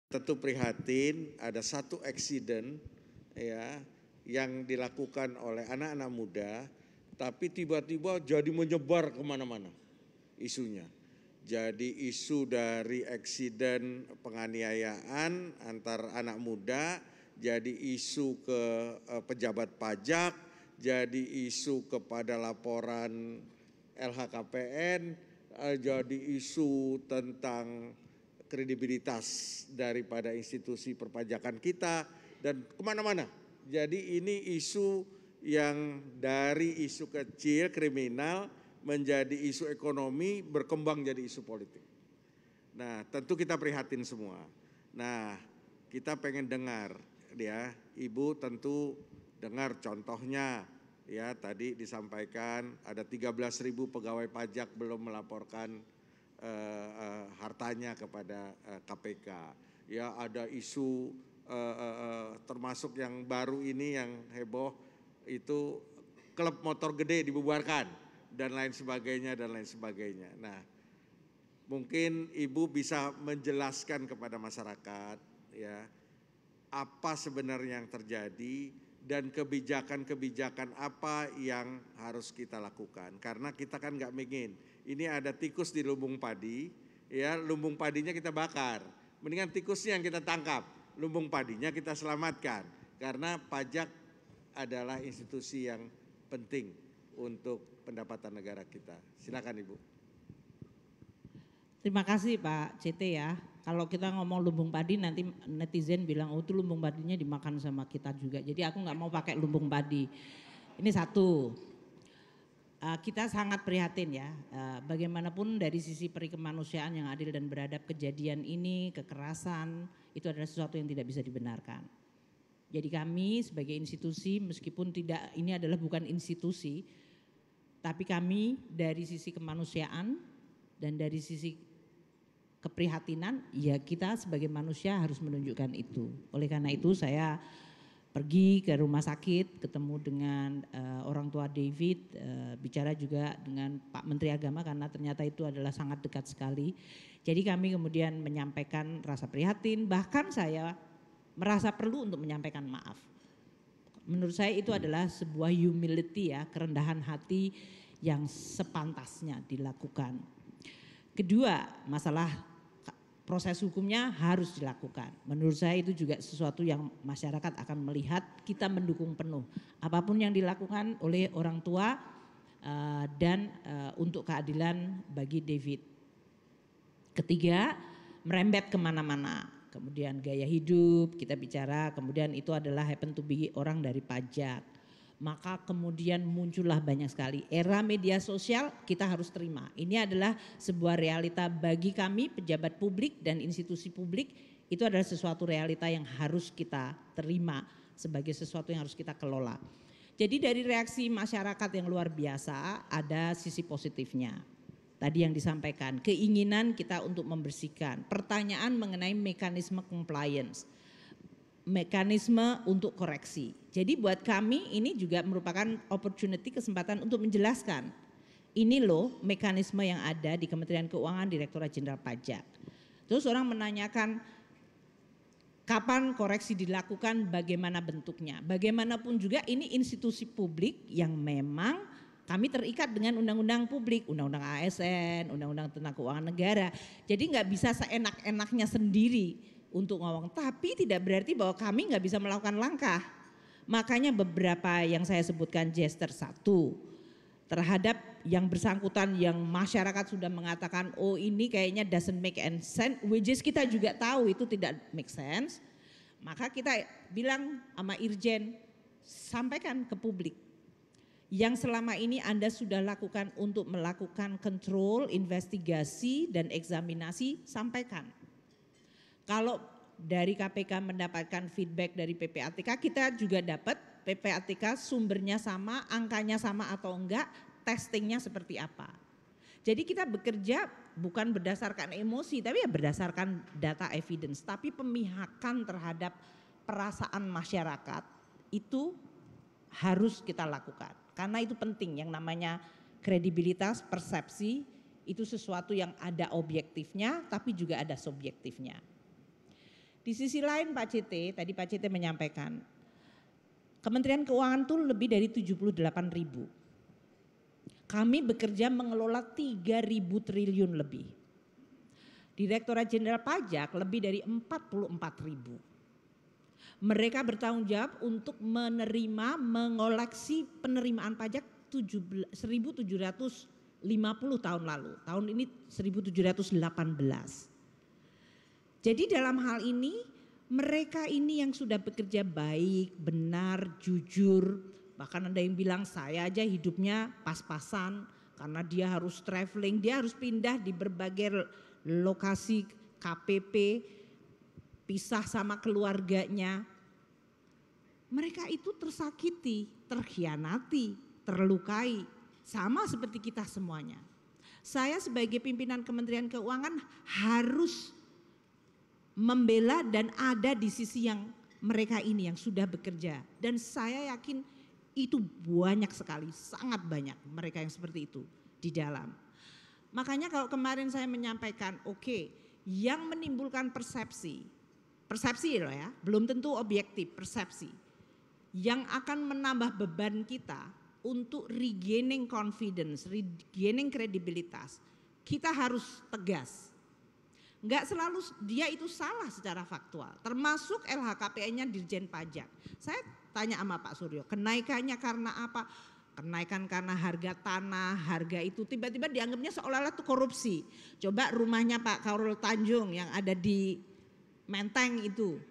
Tentu prihatin ada satu eksiden ya yang dilakukan oleh anak-anak muda, tapi tiba-tiba jadi menyebar kemana-mana isunya. Jadi isu dari eksiden penganiayaan antar anak muda, jadi isu ke pejabat pajak, jadi isu kepada laporan LHKPN, jadi isu tentang kredibilitas daripada institusi perpajakan kita dan kemana-mana. Jadi ini isu yang dari isu kecil kriminal menjadi isu ekonomi berkembang jadi isu politik. Nah tentu kita prihatin semua. Nah kita pengen dengar ya, Ibu tentu dengar contohnya ya, tadi disampaikan ada 13.000 pegawai pajak belum melaporkan hartanya kepada KPK. Ya ada isu termasuk yang baru ini yang heboh itu klub motor gede dibubarkan dan lain sebagainya dan lain sebagainya. Nah, mungkin Ibu bisa menjelaskan kepada masyarakat ya apa sebenarnya yang terjadi dan kebijakan-kebijakan apa yang harus kita lakukan. Karena kita kan nggak ingin, ini ada tikus di lumbung padi, ya lumbung padinya kita bakar. Mendingan tikusnya yang kita tangkap, lumbung padinya kita selamatkan. Karena pajak adalah institusi yang penting untuk pendapatan negara kita. Silakan Ibu. Terima kasih Pak CT ya. Kalau kita ngomong lumbung padi nanti netizen bilang oh itu lumbung padinya dimakan sama kita juga. Jadi aku nggak mau pakai lumbung padi. Ini satu. Kita sangat prihatin ya. Bagaimanapun dari sisi perikemanusiaan yang adil dan beradab, kejadian ini kekerasan itu adalah sesuatu yang tidak bisa dibenarkan. Jadi kami sebagai institusi meskipun tidak ini adalah bukan institusi, tapi kami dari sisi kemanusiaan dan dari sisi keprihatinan, ya kita sebagai manusia harus menunjukkan itu. Oleh karena itu saya pergi ke rumah sakit, ketemu dengan orang tua David, bicara juga dengan Pak Menteri Agama karena ternyata itu adalah sangat dekat sekali. Jadi kami kemudian menyampaikan rasa prihatin, bahkan saya merasa perlu untuk menyampaikan maaf. Menurut saya itu adalah sebuah humility ya, kerendahan hati yang sepantasnya dilakukan. Kedua, masalah proses hukumnya harus dilakukan. Menurut saya itu juga sesuatu yang masyarakat akan melihat kita mendukung penuh. Apapun yang dilakukan oleh orang tua dan untuk keadilan bagi David. Ketiga, merembet kemana-mana. Kemudian gaya hidup kita bicara, kemudian itu adalah happen to be orang dari pajak. Maka kemudian muncullah banyak sekali era media sosial, kita harus terima. Ini adalah sebuah realita bagi kami pejabat publik dan institusi publik, itu adalah sesuatu realita yang harus kita terima sebagai sesuatu yang harus kita kelola. Jadi dari reaksi masyarakat yang luar biasa ada sisi positifnya. Tadi yang disampaikan, keinginan kita untuk membersihkan, pertanyaan mengenai mekanisme compliance, mekanisme untuk koreksi. Jadi buat kami ini juga merupakan opportunity, kesempatan untuk menjelaskan. Ini loh mekanisme yang ada di Kementerian Keuangan, Direktorat Jenderal Pajak. Terus orang menanyakan kapan koreksi dilakukan, bagaimana bentuknya. Bagaimanapun juga ini institusi publik yang memang kami terikat dengan undang-undang publik, undang-undang ASN, undang-undang tentang keuangan negara. Jadi nggak bisa seenak-enaknya sendiri untuk ngomong, tapi tidak berarti bahwa kami nggak bisa melakukan langkah. Makanya beberapa yang saya sebutkan gesture, satu terhadap yang bersangkutan yang masyarakat sudah mengatakan oh ini kayaknya doesn't make sense, which is kita juga tahu itu tidak make sense, maka kita bilang sama Irjen, sampaikan ke publik yang selama ini Anda sudah lakukan untuk melakukan kontrol, investigasi dan eksaminasi, sampaikan. Kalau dari KPK mendapatkan feedback dari PPATK, kita juga dapat PPATK sumbernya sama, angkanya sama atau enggak, testingnya seperti apa. Jadi kita bekerja bukan berdasarkan emosi, tapi ya berdasarkan data evidence. Tapi pemihakan terhadap perasaan masyarakat itu harus kita lakukan. Karena itu penting, yang namanya kredibilitas, persepsi, itu sesuatu yang ada objektifnya tapi juga ada subjektifnya. Di sisi lain Pak CT, tadi Pak CT menyampaikan, Kementerian Keuangan itu lebih dari 78.000. Kami bekerja mengelola 3.000 triliun lebih. Direktorat Jenderal Pajak lebih dari 44.000. Mereka bertanggung jawab untuk menerima, mengoleksi penerimaan pajak 1.750 tahun lalu. Tahun ini 1.718. Jadi dalam hal ini mereka ini yang sudah bekerja baik, benar, jujur. Bahkan ada yang bilang saya aja hidupnya pas-pasan karena dia harus traveling, dia harus pindah di berbagai lokasi KPP, pisah sama keluarganya. Mereka itu tersakiti, terkhianati, terlukai. Sama seperti kita semuanya. Saya sebagai pimpinan Kementerian Keuangan harus membela dan ada di sisi yang mereka ini yang sudah bekerja. Dan saya yakin itu banyak sekali, sangat banyak mereka yang seperti itu di dalam. Makanya kalau kemarin saya menyampaikan oke, yang menimbulkan persepsi loh ya, belum tentu objektif, persepsi. Yang akan menambah beban kita untuk regaining confidence, regaining kredibilitas. Kita harus tegas. Enggak selalu dia itu salah secara faktual, termasuk LHKPN-nya Dirjen Pajak. Saya tanya sama Pak Suryo, kenaikannya karena apa? Kenaikan karena harga tanah, harga itu tiba-tiba dianggapnya seolah-olah itu korupsi. Coba rumahnya Pak Khairul Tanjung yang ada di Menteng itu.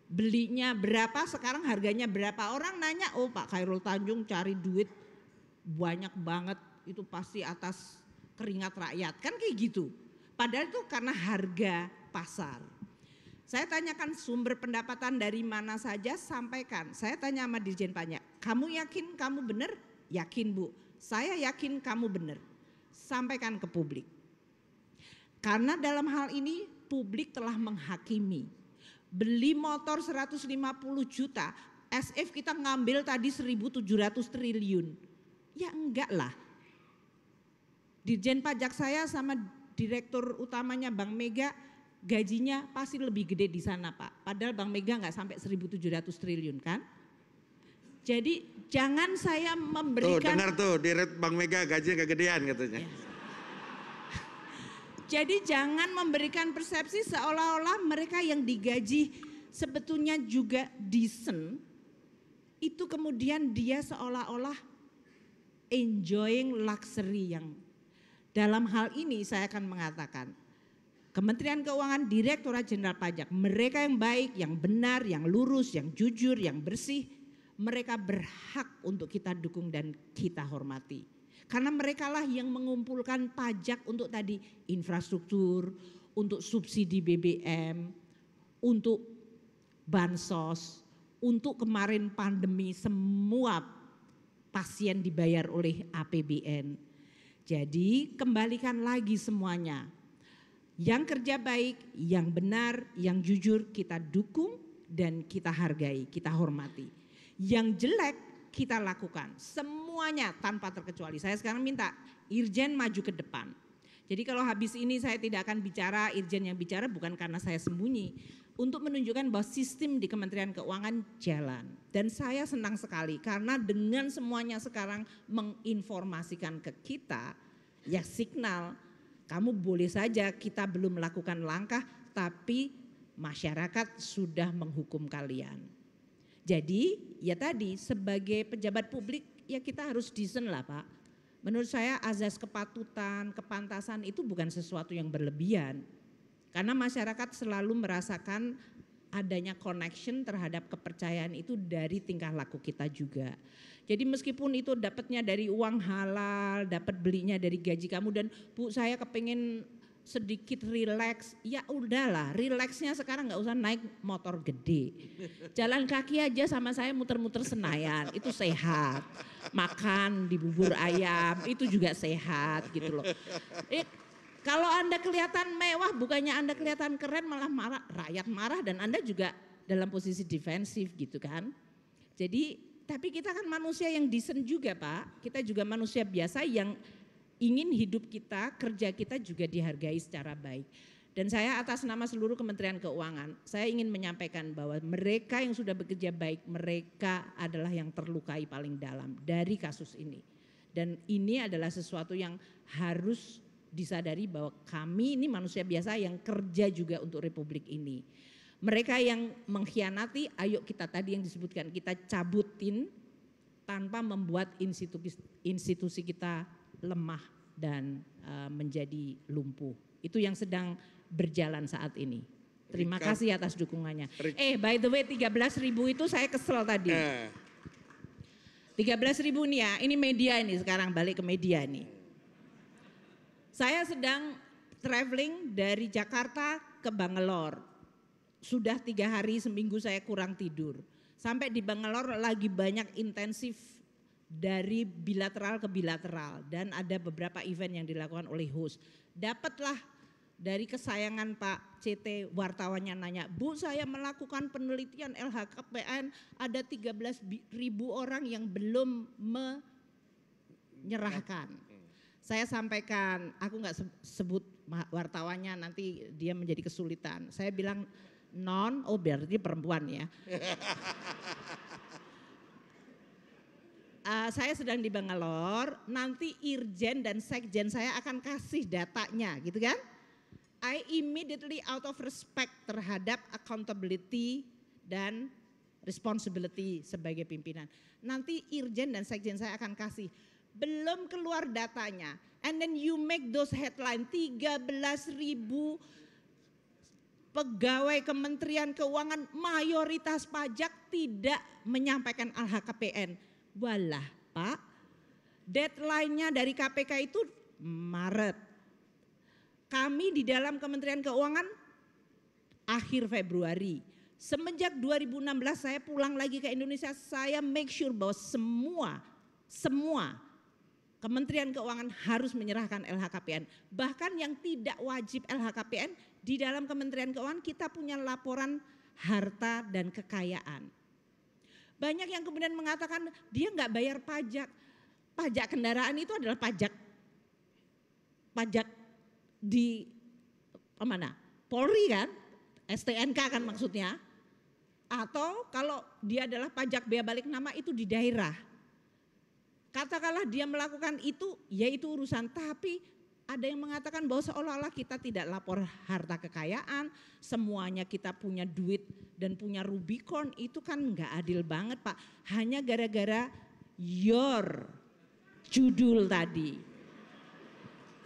Belinya berapa, sekarang harganya berapa. Orang nanya, oh Pak Khairul Tanjung cari duit banyak banget, itu pasti atas keringat rakyat. Kan kayak gitu. Padahal itu karena harga pasar. Saya tanyakan sumber pendapatan dari mana saja, sampaikan. Saya tanya sama Dirjen Pajak, kamu yakin kamu benar? Yakin Bu. Saya yakin kamu benar. Sampaikan ke publik. Karena dalam hal ini publik telah menghakimi. Beli motor 150 juta, SF kita ngambil tadi 1.700 triliun. Ya enggak lah. Dirjen Pajak saya sama direktur utamanya Bank Mega gajinya pasti lebih gede di sana Pak. Padahal Bank Mega enggak sampai 1.700 triliun kan. Jadi jangan saya memberikan. Tuh dengar tuh direktur Bank Mega gajinya kegedean katanya. Ya. Jadi jangan memberikan persepsi seolah-olah mereka yang digaji sebetulnya juga decent. Itu kemudian dia seolah-olah enjoying luxury yang dalam hal ini saya akan mengatakan Kementerian Keuangan, Direktorat Jenderal Pajak, mereka yang baik, yang benar, yang lurus, yang jujur, yang bersih, mereka berhak untuk kita dukung dan kita hormati. Karena mereka lah yang mengumpulkan pajak untuk tadi infrastruktur, untuk subsidi BBM, untuk bansos, untuk kemarin pandemi semua pasien dibayar oleh APBN. Jadi kembalikan lagi semuanya. Yang kerja baik, yang benar, yang jujur kita dukung dan kita hargai, kita hormati. Yang jelek kita lakukan semuanya tanpa terkecuali. Saya sekarang minta Irjen maju ke depan. Jadi kalau habis ini saya tidak akan bicara, Irjen yang bicara bukan karena saya sembunyi. Untuk menunjukkan bahwa sistem di Kementerian Keuangan jalan. Dan saya senang sekali karena dengan semuanya sekarang menginformasikan ke kita, ya signal kamu boleh saja kita belum melakukan langkah tapi masyarakat sudah menghukum kalian. Jadi ya tadi sebagai pejabat publik ya kita harus decent lah Pak. Menurut saya azas kepatutan, kepantasan itu bukan sesuatu yang berlebihan. Karena masyarakat selalu merasakan adanya connection terhadap kepercayaan itu dari tingkah laku kita juga. Jadi meskipun itu dapatnya dari uang halal, dapat belinya dari gaji kamu dan Bu saya kepengen sedikit relax, ya udahlah relaxnya sekarang nggak usah naik motor gede. Jalan kaki aja sama saya muter-muter Senayan, itu sehat. Makan di bubur ayam, itu juga sehat gitu loh. Kalau Anda kelihatan mewah, bukannya Anda kelihatan keren malah marah, rakyat marah dan Anda juga dalam posisi defensif gitu kan. Jadi tapi kita kan manusia yang decent juga Pak, kita juga manusia biasa yang ingin hidup kita, kerja kita juga dihargai secara baik. Dan saya atas nama seluruh Kementerian Keuangan, saya ingin menyampaikan bahwa mereka yang sudah bekerja baik, mereka adalah yang terlukai paling dalam dari kasus ini. Dan ini adalah sesuatu yang harus disadari bahwa kami ini manusia biasa yang kerja juga untuk Republik ini. Mereka yang mengkhianati, ayo kita tadi yang disebutkan, kita cabutin tanpa membuat institusi kita lemah dan menjadi lumpuh. Itu yang sedang berjalan saat ini. Terima kasih atas dukungannya. By the way 13.000 itu saya kesel tadi. 13.000 nih ya, ini media ini sekarang balik ke media nih. Saya sedang traveling dari Jakarta ke Bangalore. Sudah 3 hari seminggu saya kurang tidur. Sampai di Bangalore lagi banyak intensif dari bilateral ke bilateral. Dan ada beberapa event yang dilakukan oleh host. Dapatlah dari kesayangan Pak CT wartawannya nanya, Bu saya melakukan penelitian LHKPN ada 13.000 orang yang belum menyerahkan. Saya sampaikan, aku nggak sebut wartawannya nanti dia menjadi kesulitan. Saya bilang berarti perempuan ya. Saya sedang di Bangalore, nanti Irjen dan Sekjen saya akan kasih datanya gitu kan. I immediately out of respect terhadap accountability dan responsibility sebagai pimpinan. Nanti Irjen dan Sekjen saya akan kasih. Belum keluar datanya. And then you make those headline 13.000 pegawai Kementerian Keuangan mayoritas pajak tidak menyampaikan LHKPN. Walah Pak, deadline-nya dari KPK itu Maret. Kami di dalam Kementerian Keuangan akhir Februari. Semenjak 2016 saya pulang lagi ke Indonesia, saya make sure bahwa semua Kementerian Keuangan harus menyerahkan LHKPN. Bahkan yang tidak wajib LHKPN, di dalam Kementerian Keuangan kita punya laporan harta dan kekayaan. Banyak yang kemudian mengatakan dia nggak bayar pajak. Pajak kendaraan itu adalah pajak di mana? Polri kan, STNK kan maksudnya. Atau kalau dia adalah pajak bea balik nama itu di daerah. Katakanlah dia melakukan itu, ya itu urusan. Tapi ada yang mengatakan bahwa seolah-olah kita tidak lapor harta kekayaan, semuanya kita punya duit dan punya Rubicon, itu kan nggak adil banget Pak. Hanya gara-gara your judul tadi.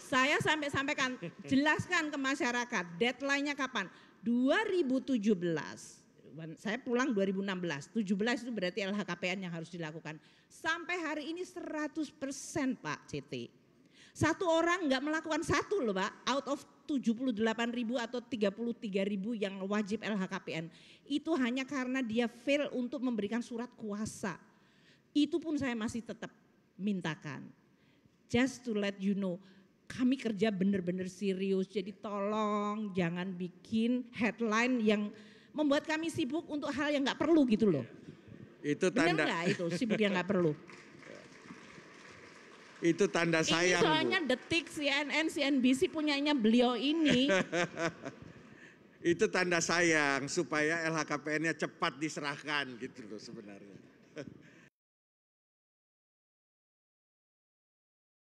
Saya sampaikan, jelaskan ke masyarakat deadline-nya kapan? 2017. Saya pulang 2016. 17 itu berarti LHKPN yang harus dilakukan. Sampai hari ini 100% Pak CT. Satu orang nggak melakukan satu loh Pak. Out of 78.000 atau 33.000 yang wajib LHKPN. Itu hanya karena dia fail untuk memberikan surat kuasa. Itu pun saya masih tetap mintakan. Just to let you know. Kami kerja benar-benar serius, jadi tolong jangan bikin headline yang membuat kami sibuk untuk hal yang nggak perlu gitu loh. Itu tanda. Benar nggak itu sibuk yang nggak perlu? Itu tanda sayang. Ini soalnya Bu. Detik, CNN, CNBC punyanya beliau ini. Itu tanda sayang supaya LHKPN-nya cepat diserahkan gitu loh sebenarnya.